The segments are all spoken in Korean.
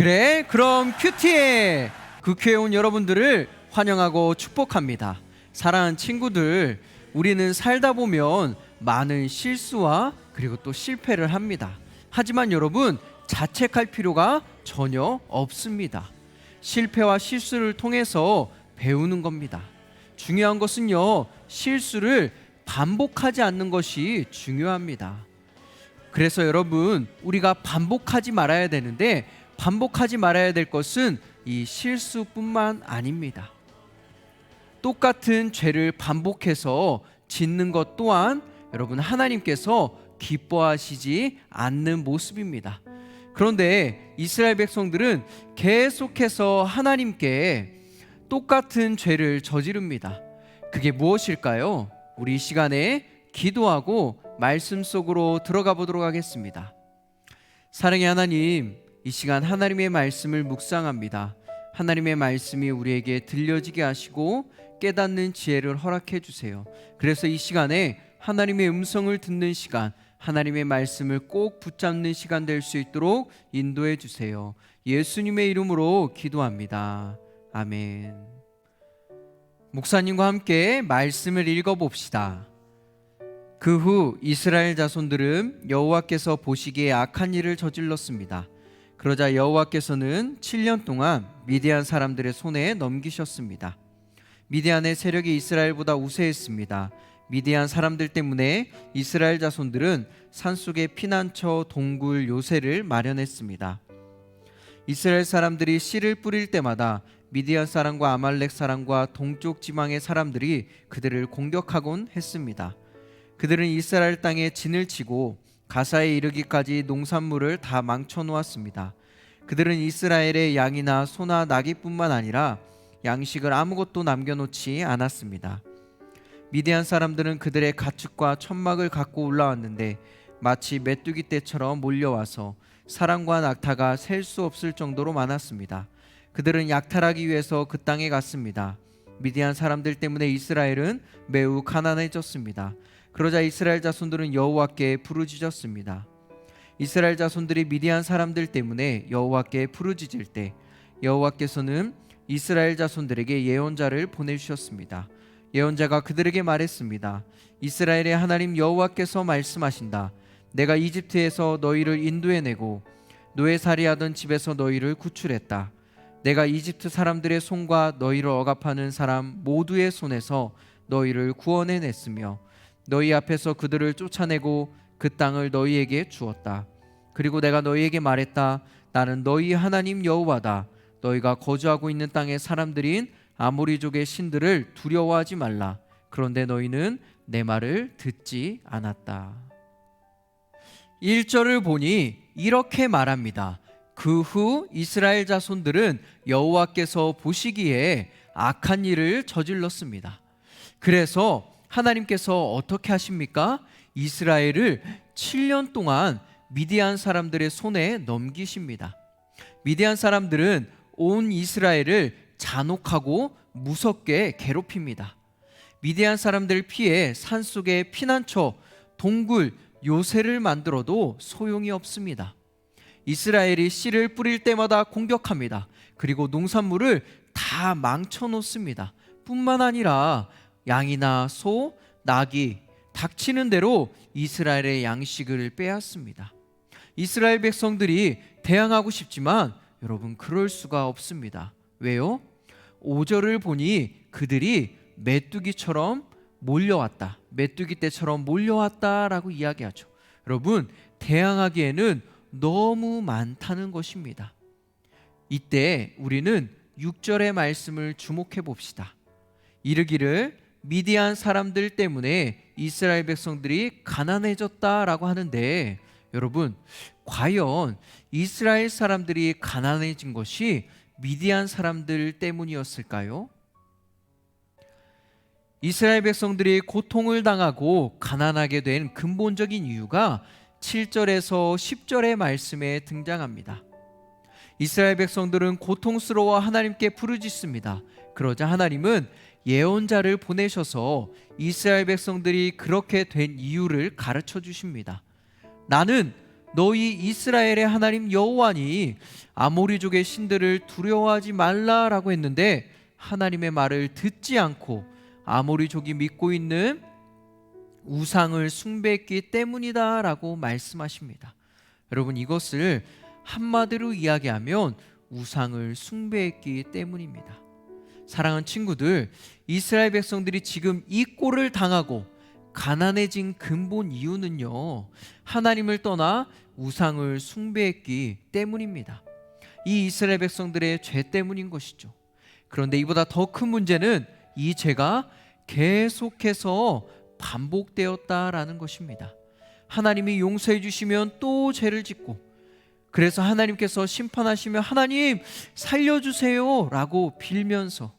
그래? 그럼 큐티에 국회에 온 여러분들을 환영하고 축복합니다. 사랑하는 친구들, 우리는 살다 보면 많은 실수와 그리고 또 실패를 합니다. 하지만 여러분, 자책할 필요가 전혀 없습니다. 실패와 실수를 통해서 배우는 겁니다. 중요한 것은요, 실수를 반복하지 않는 것이 중요합니다. 그래서 여러분, 우리가 반복하지 말아야 되는데, 반복하지 말아야 될 것은 이 실수뿐만 아닙니다. 똑같은 죄를 반복해서 짓는 것 또한 여러분, 하나님께서 기뻐하시지 않는 모습입니다. 그런데 이스라엘 백성들은 계속해서 하나님께 똑같은 죄를 저지릅니다. 그게 무엇일까요? 우리 이 시간에 기도하고 말씀 속으로 들어가 보도록 하겠습니다. 사랑의 하나님, 이 시간 하나님의 말씀을 묵상합니다. 하나님의 말씀이 우리에게 들려지게 하시고 깨닫는 지혜를 허락해 주세요. 그래서 이 시간에 하나님의 음성을 듣는 시간, 하나님의 말씀을 꼭 붙잡는 시간 될 수 있도록 인도해 주세요. 예수님의 이름으로 기도합니다. 아멘. 목사님과 함께 말씀을 읽어봅시다. 그 후 이스라엘 자손들은 여호와께서 보시기에 악한 일을 저질렀습니다. 그러자 여호와께서는 7년 동안 미디안 사람들의 손에 넘기셨습니다. 미디안의 세력이 이스라엘보다 우세했습니다. 미디안 사람들 때문에 이스라엘 자손들은 산속에 피난처 동굴 요새를 마련했습니다. 이스라엘 사람들이 씨를 뿌릴 때마다 미디안 사람과 아말렉 사람과 동쪽 지방의 사람들이 그들을 공격하곤 했습니다. 그들은 이스라엘 땅에 진을 치고 가사에 이르기까지 농산물을 다 망쳐 놓았습니다. 그들은 이스라엘의 양이나 소나 나귀뿐만 아니라 양식을 아무것도 남겨놓지 않았습니다. 미디안 사람들은 그들의 가축과 천막을 갖고 올라왔는데 마치 메뚜기 떼처럼 몰려와서 사람과 낙타가 셀 수 없을 정도로 많았습니다. 그들은 약탈하기 위해서 그 땅에 갔습니다. 미디안 사람들 때문에 이스라엘은 매우 가난해졌습니다. 그러자 이스라엘 자손들은 여호와께 부르짖었습니다. 이스라엘 자손들이 미디안 사람들 때문에 여호와께 부르짖을 때 여호와께서는 이스라엘 자손들에게 예언자를 보내주셨습니다. 예언자가 그들에게 말했습니다. 이스라엘의 하나님 여호와께서 말씀하신다. 내가 이집트에서 너희를 인도해내고 노예살이하던 집에서 너희를 구출했다. 내가 이집트 사람들의 손과 너희를 억압하는 사람 모두의 손에서 너희를 구원해냈으며 너희 앞에서 그들을 쫓아내고 그 땅을 너희에게 주었다. 그리고 내가 너희에게 말했다. 나는 너희 하나님 여호와다. 너희가 거주하고 있는 땅의 사람들인 아모리족의 신들을 두려워하지 말라. 그런데 너희는 내 말을 듣지 않았다. 1절을 보니 이렇게 말합니다. 그 후 이스라엘 자손들은 여호와께서 보시기에 악한 일을 저질렀습니다. 그래서 하나님께서 어떻게 하십니까? 이스라엘을 7년 동안 미디안 사람들의 손에 넘기십니다. 미디안 사람들은 온 이스라엘을 잔혹하고 무섭게 괴롭힙니다. 미디안 사람들을 피해 산속에 피난처, 동굴, 요새를 만들어도 소용이 없습니다. 이스라엘이 씨를 뿌릴 때마다 공격합니다. 그리고 농산물을 다 망쳐놓습니다. 뿐만 아니라 양이나 소, 나귀, 닥치는 대로 이스라엘의 양식을 빼앗습니다. 이스라엘 백성들이 대항하고 싶지만 여러분, 그럴 수가 없습니다. 왜요? 5절을 보니 그들이 메뚜기처럼 몰려왔다, 메뚜기 떼처럼 몰려왔다라고 이야기하죠. 여러분, 대항하기에는 너무 많다는 것입니다. 이때 우리는 6절의 말씀을 주목해 봅시다. 이르기를 미디안 사람들 때문에 이스라엘 백성들이 가난해졌다라고 하는데, 여러분, 과연 이스라엘 사람들이 가난해진 것이 미디안 사람들 때문이었을까요? 이스라엘 백성들이 고통을 당하고 가난하게 된 근본적인 이유가 7절에서 10절의 말씀에 등장합니다. 이스라엘 백성들은 고통스러워 하나님께 부르짖습니다. 그러자 하나님은 예언자를 보내셔서 이스라엘 백성들이 그렇게 된 이유를 가르쳐 주십니다. 나는 너희 이스라엘의 하나님 여호와니 아모리족의 신들을 두려워하지 말라라고 했는데 하나님의 말을 듣지 않고 아모리족이 믿고 있는 우상을 숭배했기 때문이다라고 말씀하십니다. 여러분, 이것을 한마디로 이야기하면 우상을 숭배했기 때문입니다. 사랑하는 친구들, 이스라엘 백성들이 지금 이 꼴을 당하고 가난해진 근본 이유는요, 하나님을 떠나 우상을 숭배했기 때문입니다. 이 이스라엘 백성들의 죄 때문인 것이죠. 그런데 이보다 더 큰 문제는 이 죄가 계속해서 반복되었다라는 것입니다. 하나님이 용서해 주시면 또 죄를 짓고, 그래서 하나님께서 심판하시면 하나님 살려주세요 라고 빌면서,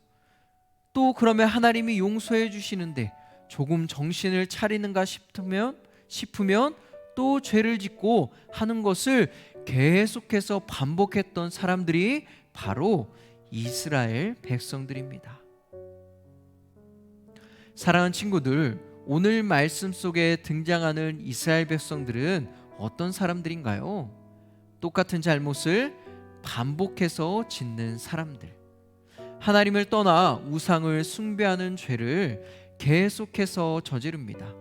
또 그러면 하나님이 용서해 주시는데 조금 정신을 차리는가 싶으면 또 죄를 짓고 하는 것을 계속해서 반복했던 사람들이 바로 이스라엘 백성들입니다. 사랑하는 친구들, 오늘 말씀 속에 등장하는 이스라엘 백성들은 어떤 사람들인가요? 똑같은 잘못을 반복해서 짓는 사람들, 하나님을 떠나 우상을 숭배하는 죄를 계속해서 저지릅니다.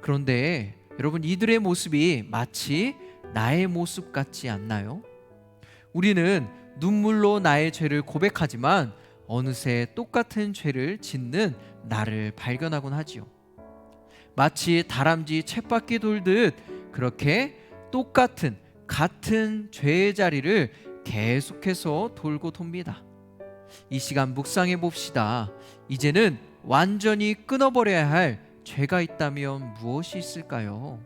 그런데 여러분, 이들의 모습이 마치 나의 모습 같지 않나요? 우리는 눈물로 나의 죄를 고백하지만 어느새 똑같은 죄를 짓는 나를 발견하곤 하지요. 마치 다람쥐 쳇바퀴 돌듯 그렇게 같은 죄의 자리를 계속해서 돌고 돕니다. 이 시간 묵상해 봅시다. 이제는 완전히 끊어버려야 할 죄가 있다면 무엇이 있을까요?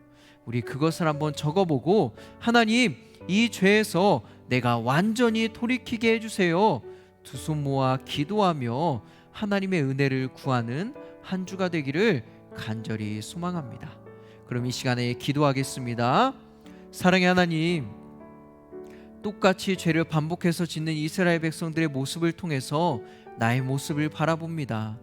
우리 그것을 한번 적어보고, 하나님, 이 죄에서 내가 완전히 돌이키게 해주세요. 두 손 모아 기도하며 하나님의 은혜를 구하는 한 주가 되기를 간절히 소망합니다. 그럼 이 시간에 기도하겠습니다. 사랑의 하나님, 똑같이 죄를 반복해서 짓는 이스라엘 백성들의 모습을 통해서 나의 모습을 바라봅니다.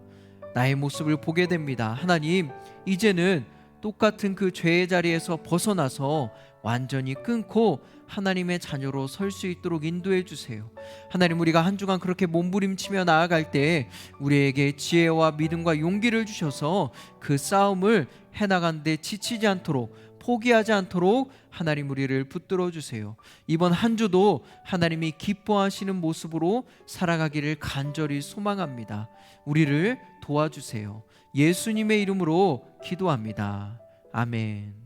나의 모습을 보게 됩니다. 하나님, 이제는 똑같은 그 죄의 자리에서 벗어나서 완전히 끊고 하나님의 자녀로 설 수 있도록 인도해 주세요. 하나님, 우리가 한 주간 그렇게 몸부림치며 나아갈 때 우리에게 지혜와 믿음과 용기를 주셔서 그 싸움을 해나가는 데 지치지 않도록, 포기하지 않도록 하나님 우리를 붙들어 주세요. 이번 한 주도 하나님이 기뻐하시는 모습으로 살아가기를 간절히 소망합니다. 우리를 도와주세요. 예수님의 이름으로 기도합니다. 아멘.